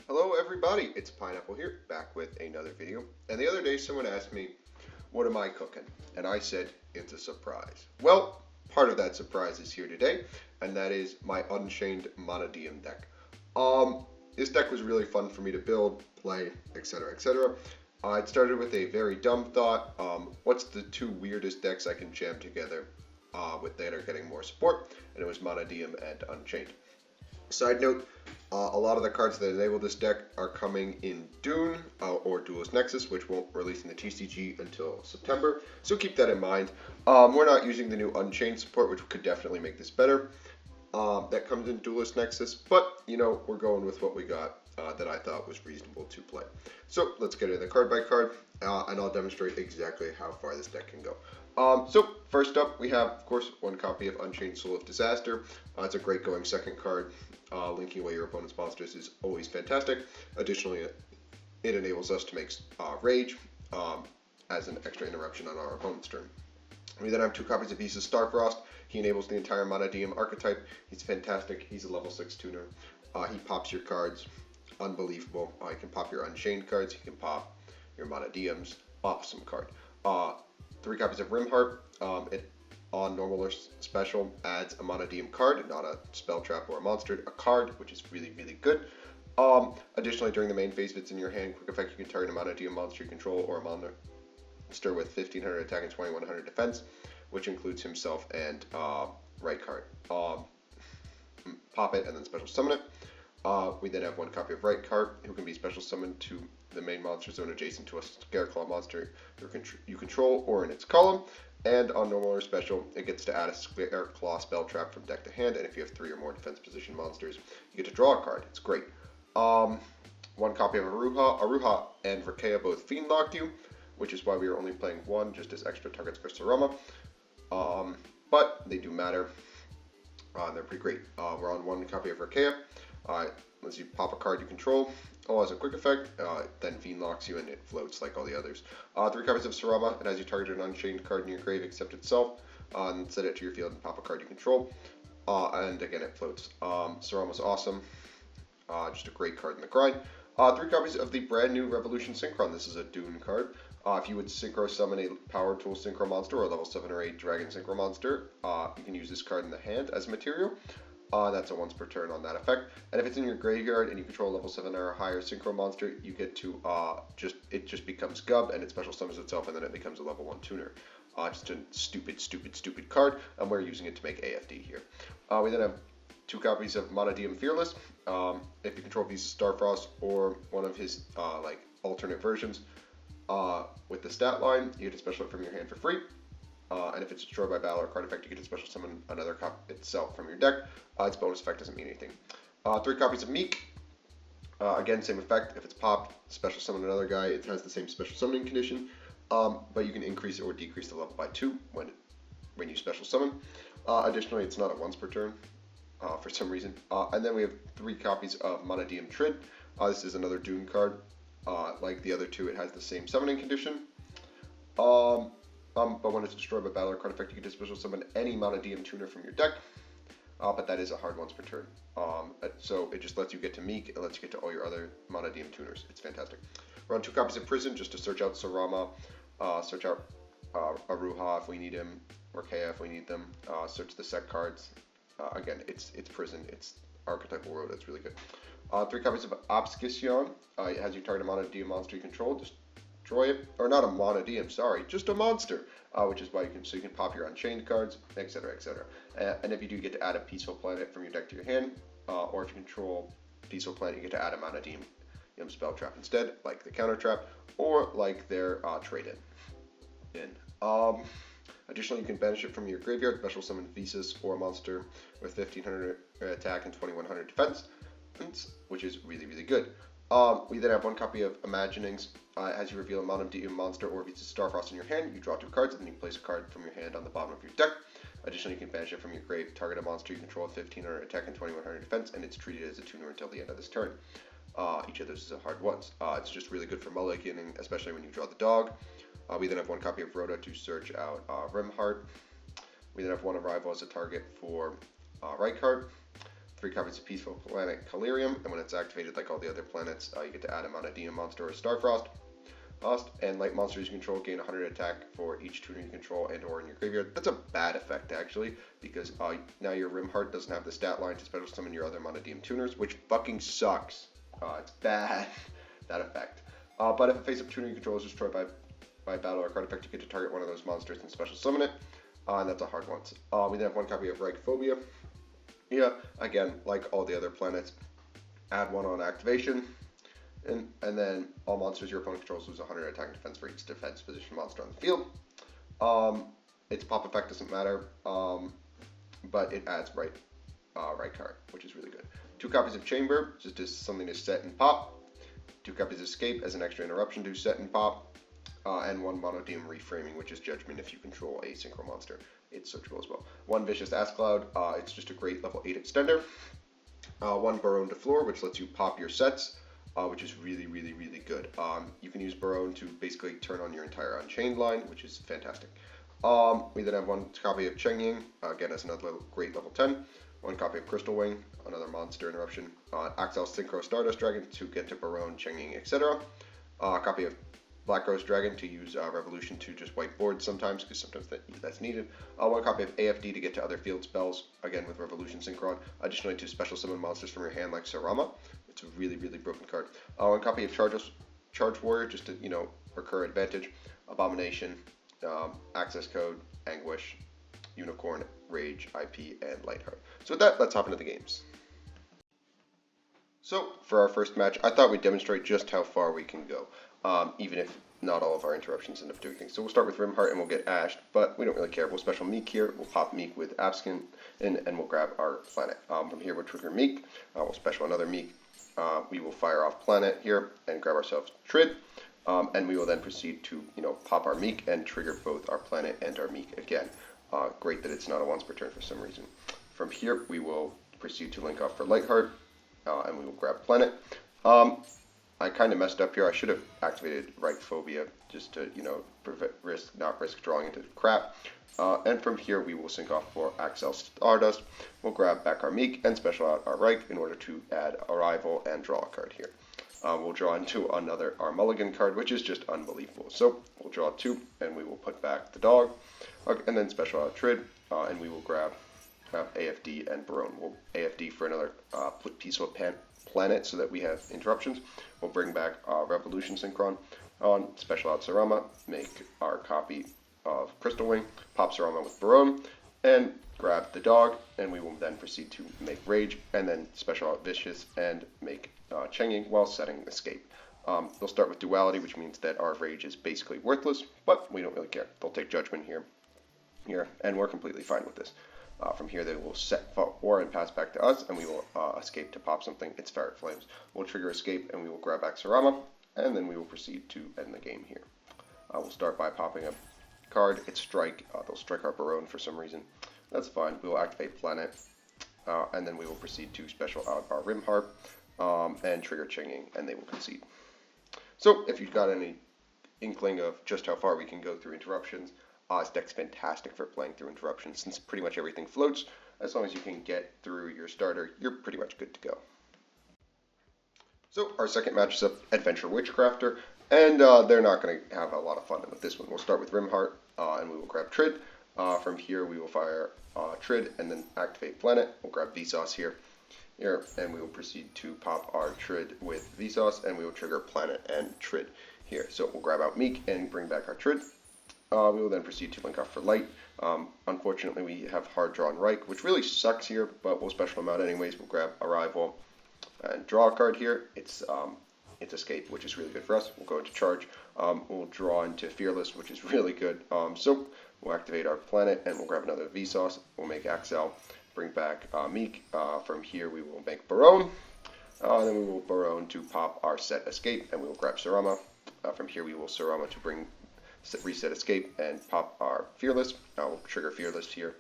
Hello everybody, it's Pineapple here, back with another video. And the other day someone asked me, what am I cooking? And I said, it's a surprise. Well, part of that surprise is here today, and that is my Unchained Mannadium deck. This deck was really fun for me to build, play, etc, etc. It started with a very dumb thought, what's the two weirdest decks I can jam together with that are getting more support? And it was Mannadium and Unchained. Side note, a lot of the cards that enable this deck are coming in Dune or Duelist Nexus, which won't release in the TCG until September, so keep that in mind. We're not using the new Unchained support, which could definitely make this better. That comes in Duelist Nexus, but, you know, we're going with what we got that I thought was reasonable to play. So let's get into card by card, and I'll demonstrate exactly how far this deck can go. So first up, we have, of course, one copy of Unchained Soul of Disaster. It's a great going second card. Linking away your opponent's monsters is always fantastic. Additionally, it enables us to make Rage as an extra interruption on our opponent's turn. We then have two copies of Visas Starfrost. He enables the entire Mannadium archetype. He's fantastic. He's a level 6 tuner. He pops your cards. Unbelievable. You can pop your Unchained cards. You can pop your Mannadiums. Awesome card. Three copies of Rimheart. It on normal or special adds a Mannadium card, not a spell trap or a monster, a card, which is really, really good. Additionally, during the main phase, if it's in your hand, quick effect, you can target a Mannadium monster you control or a monster with 1500 attack and 2100 defense, which includes himself and right card. Pop it and then special summon it. We then have one copy of right card, who can be special summoned to the main monster zone adjacent to a Scareclaw monster you control or in its column. And on normal or special, it gets to add a Scareclaw spell trap from deck to hand, and if you have 3 or more defense position monsters, you get to draw a card. It's great. One copy of Aruha. Aruha and Rakea both Fiend locked you, which is why we are only playing one, just as extra targets for Sarama. But they do matter. They're pretty great. We're on one copy of Rakea. Once you pop a card you control, as a quick effect, then Fiend locks you and it floats like all the others. 3 copies of Sarama. It has you target an Unchained card in your grave except itself, and set it to your field and pop a card you control. And again, it floats. Sarama's awesome. Just a great card in the grind. 3 copies of the brand new Revolution Synchron. This is a Dune card. If you would Synchro summon a Power Tool Synchro monster or a level 7 or 8 Dragon Synchro monster, you can use this card in the hand as material. That's a once per turn on that effect. And if it's in your graveyard and you control a level 7 or higher Synchro monster, you get to it just becomes Gub and it special summons itself and then it becomes a level 1 tuner. Just a stupid card, and we're using it to make AFD here. We then have 2 copies of Mannadium Fearless. If you control Visas Starfrost or one of his like alternate versions with the stat line, you get to special it from your hand for free. And if it's destroyed by battle or card effect, you get to special summon another copy itself from your deck. Its bonus effect doesn't mean anything. 3 copies of Meek. Again, same effect. If it's popped, special summon another guy. It has the same special summoning condition, but you can increase or decrease the level by 2 when you special summon. Additionally, it's not a once per turn for some reason. And then we have 3 copies of Mannadium Trid. This is another Dune card. Like the other 2, it has the same summoning condition. But when it's destroyed by battle or card effect, you can special summon any Mannadium tuner from your deck. But that is a hard once per turn. So it just lets you get to Meek, it lets you get to all your other Mannadium tuners. It's fantastic. We're on 2 copies of Prison just to search out Sarama, search out Aruha if we need him, Rakea if we need them, search the set cards. Again, it's Prison, it's archetypal world, it's really good. 3 copies of Obscussion. It has you target a Mannadium monster you control, just destroy it, or not a Mannadium, sorry, just a monster, which is why you can pop your Unchained cards, etc, etc. And if you do get to add a Peaceful Planet from your deck to your hand, or if you control Peaceful Planet, you get to add a Mannadium spell trap instead, like the counter trap, or like their trade-in. Additionally, you can banish it from your graveyard, special summon Visas or a monster with 1500 attack and 2100 defense, which is really, really good. We then have 1 copy of Imaginings. As you reveal a Mannadium monster or Visas Starfrost in your hand, you draw 2 cards, and then you place a card from your hand on the bottom of your deck. Additionally, you can banish it from your grave, target a monster you control with 1500 attack and 2100 defense, and it's treated as a tuner until the end of this turn. Each of those is a hard once. It's just really good for mulliganing, especially when you draw the dog. We then have 1 copy of Rhoda to search out Rimheart. We then have 1 Arrival as a target for right card. 3 copies of Peaceful Planet Calirium, and when it's activated, like all the other planets, you get to add a Mannadium monster or Starfrost. And light monsters you control gain 100 attack for each tuner you control and or in your graveyard. That's a bad effect actually, because now your Rimheart doesn't have the stat line to special summon your other Mannadium tuners, which fucking sucks. It's bad, that effect. But if a face-up tuner you control is destroyed by battle or card effect, you get to target one of those monsters and special summon it. And that's a hard one. We then have 1 copy of Reichphobia. Yeah, again, like all the other planets, add 1 on activation. And then all monsters your opponent controls lose 100 attack and defense for each defense position monster on the field. Its pop effect doesn't matter, but it adds right card, which is really good. 2 copies of Chamber, just as something to set and pop. 2 copies of Escape as an extra interruption to set and pop. And 1 Mannadium Reframing, which is Judgment if you control a synchro monster. It's searchable as well. 1 Vicious Ass Cloud, it's just a great level 8 extender. 1 Barone de Fleur, which lets you pop your sets. Which is really, really, really good. You can use Barone to basically turn on your entire Unchained line, which is fantastic. We then have 1 copy of Cheng Ying, again as another great level 10. 1 copy of Crystal Wing, another monster interruption. Axel Synchro Stardust Dragon to get to Barone, Cheng Ying, etc. A copy of Black Ghost Dragon to use Revolution to just wipe boards sometimes, because sometimes that's needed. 1 copy of AFD to get to other field spells, again with Revolution Synchron. Additionally to special summon monsters from your hand like Sarama. It's a really, really broken card. 1 copy of Charge Warrior, just to, recur advantage. Abomination, Access Code, Anguish, Unicorn, Rage, IP, and Lightheart. So with that, let's hop into the games. So, for our first match, I thought we'd demonstrate just how far we can go, even if not all of our interruptions end up doing things. So we'll start with Rimheart and we'll get Ashed, but we don't really care. We'll special Meek here. We'll pop Meek with Abskin, and we'll grab our planet. From here, we'll trigger Meek. We'll special another Meek. We will fire off planet here and grab ourselves Trid, and we will then proceed to pop our Meek and trigger both our planet and our Meek again. Great that it's not a once per turn for some reason. From here we will proceed to link off for Lightheart, and we will grab planet. I kind of messed up here. I should have activated Reichphobia just to not risk drawing into crap. And from here we will sync off for Axel Stardust. We'll grab back our Meek and special out our Reich in order to add Arrival and draw a card here. We'll draw into another our Mulligan card, which is just unbelievable. So we'll draw 2 and we will put back the dog, and then special out Trid, and we will grab AFD and Barone. We'll AFD for another Peaceful Planet so that we have interruptions. We'll bring back Revolution Synchron on, special out Sarama, make our copy of Crystal Wing, pop Sarama with Barone, and grab the dog, and we will then proceed to make Rage, and then special out Vicious, and make Cheng Ying while setting Escape. They'll start with Duality, which means that our Rage is basically worthless, but we don't really care. They'll take Judgment here, and we're completely fine with this. From here, they will set War and pass back to us, and we will escape to pop something. It's Ferret Flames. We'll trigger Escape, and we will grab back Sarama, and then we will proceed to end the game here. We'll start by popping a card. It's Strike. They'll strike our Barone for some reason. That's fine. We will activate Planet, and then we will proceed to special out our Rimheart, and trigger Cheng Ying, and they will concede. So, if you've got any inkling of just how far we can go through interruptions, this deck's fantastic for playing through interruptions, since pretty much everything floats. As long as you can get through your starter, you're pretty much good to go. So our second match is up Adventure Witchcrafter, and they're not going to have a lot of fun with this one. We'll start with Rimheart, and we will grab Trid. From here we will fire Trid and then activate Planet. We'll grab Vsauce here, and we will proceed to pop our Trid with Vsauce, and we will trigger Planet and Trid here. So we'll grab out Meek and bring back our Trid. We will then proceed to link off for Light. Unfortunately, we have hard drawn Reich, which really sucks here, but we'll special them out anyways. We'll grab Arrival and draw a card here. It's Escape, which is really good for us. We'll go into Charge. We'll draw into Fearless, which is really good. So we'll activate our Planet, and we'll grab another Vsauce. We'll make Axel, bring back Meek. From here, we will make Barone. Then we will Barone to pop our set Escape, and we will grab Sarama. From here, we will Sarama to reset Escape and pop our Fearless. We'll trigger Fearless here,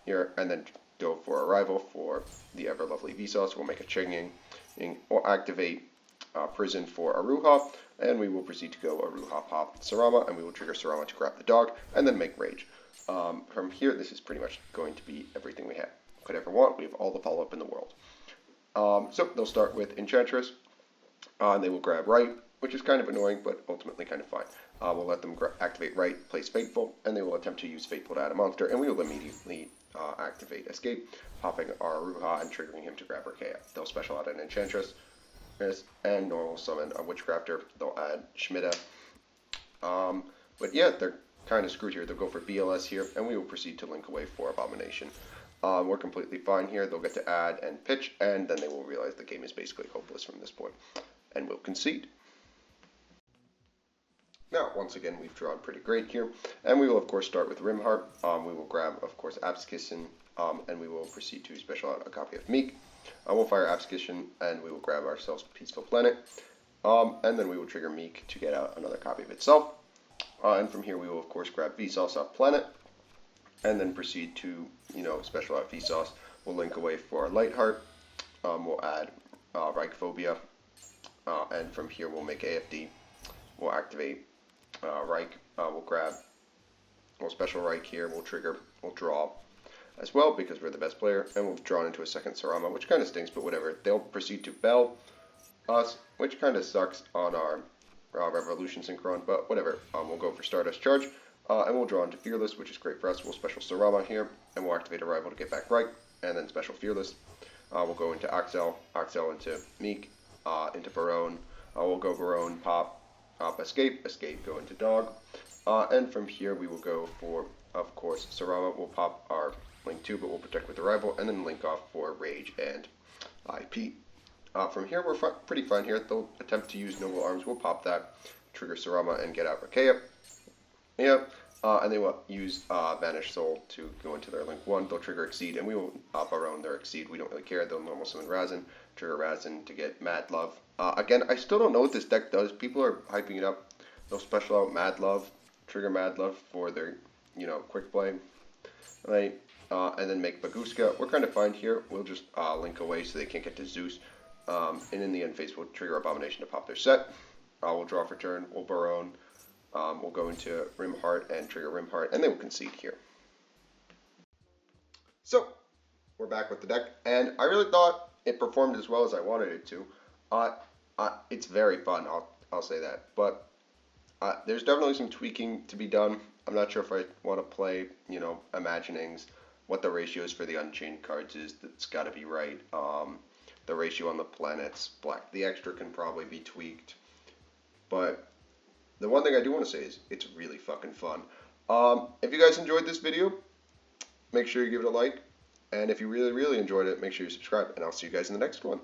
and then go for Arrival for the ever lovely Vsauce. We'll make a Cheng Ying, or activate Prison for Aruha, and we will proceed to go Aruha pop Sarama, and we will trigger Sarama to grab the dog, and then make Rage. From here, this is pretty much going to be everything we could ever want. We have all the follow-up in the world. So they'll start with Enchantress, and they will grab right, which is kind of annoying, but ultimately kind of fine. We'll let them activate right, place Fateful, and they will attempt to use Fateful to add a monster, and we will immediately activate Escape, popping our Ruha and triggering him to grab Archaea. They'll special out an Enchantress, and normal summon a Witchcrafter. They'll add Schmidta. But yeah, they're kind of screwed here. They'll go for BLS here, and we will proceed to link away for Abomination. We're completely fine here. They'll get to add and pitch, and then they will realize the game is basically hopeless from this point, and will concede. Now, once again, we've drawn pretty great here, and we will, of course, start with Rimheart. We will grab, of course, Abschisson, and we will proceed to special out a copy of Meek. We'll fire Abschisson, and we will grab ourselves Peaceful Planet, and then we will trigger Meek to get out another copy of itself. And from here, we will, of course, grab Vsauce off Planet, and then proceed to, special out Vsauce. We'll link away for our Lightheart. We'll add Reichphobia, and from here, we'll make AFD. We'll activate Reich. We'll special Reich here. We'll trigger. We'll draw as well because we're the best player, and we'll draw into a second Sarama, which kind of stinks, but whatever. They'll proceed to Bell us, which kind of sucks on our Revolution Synchron, but whatever. We'll go for Stardust Charge, and we'll draw into Fearless, which is great for us. We'll special Sarama here, and we'll activate Arrival to get back right, and then special Fearless. We'll go into Axel into Meek, into Barone. We'll go Barone, pop Escape, go into Dog. And from here we will go for, of course, Sarama. We'll pop our Link 2, but we'll protect with Arrival, and then link off for Rage and IP. From here, we're pretty fine here. They'll attempt to use Noble Arms. We'll pop that, trigger Sarama, and get out Archaea. Yeah, and they will use Vanish Soul to go into their Link 1. They'll trigger Exceed, and we will Barone their Exceed. We don't really care. They'll normal summon Razin, trigger Razin to get Mad Love. Again, I still don't know what this deck does. People are hyping it up. They'll special out Mad Love, trigger Mad Love for their, quick play. Right? And then make Baguska. We're kind of fine here. We'll just link away so they can't get to Zeus. And in the end phase, we'll trigger Abomination to pop their set. We'll draw for turn. We'll Barone. We'll go into Rimheart and trigger Rimheart, and they will concede here. So, we're back with the deck, and I really thought it performed as well as I wanted it to. It's very fun, I'll say that. But there's definitely some tweaking to be done. I'm not sure if I want to play, Imaginings. What the ratios for the Unchained cards is, that's got to be right. The ratio on the planets, black. The extra can probably be tweaked. But the one thing I do want to say is it's really fucking fun. If you guys enjoyed this video, make sure you give it a like. And if you really, really enjoyed it, make sure you subscribe. And I'll see you guys in the next one.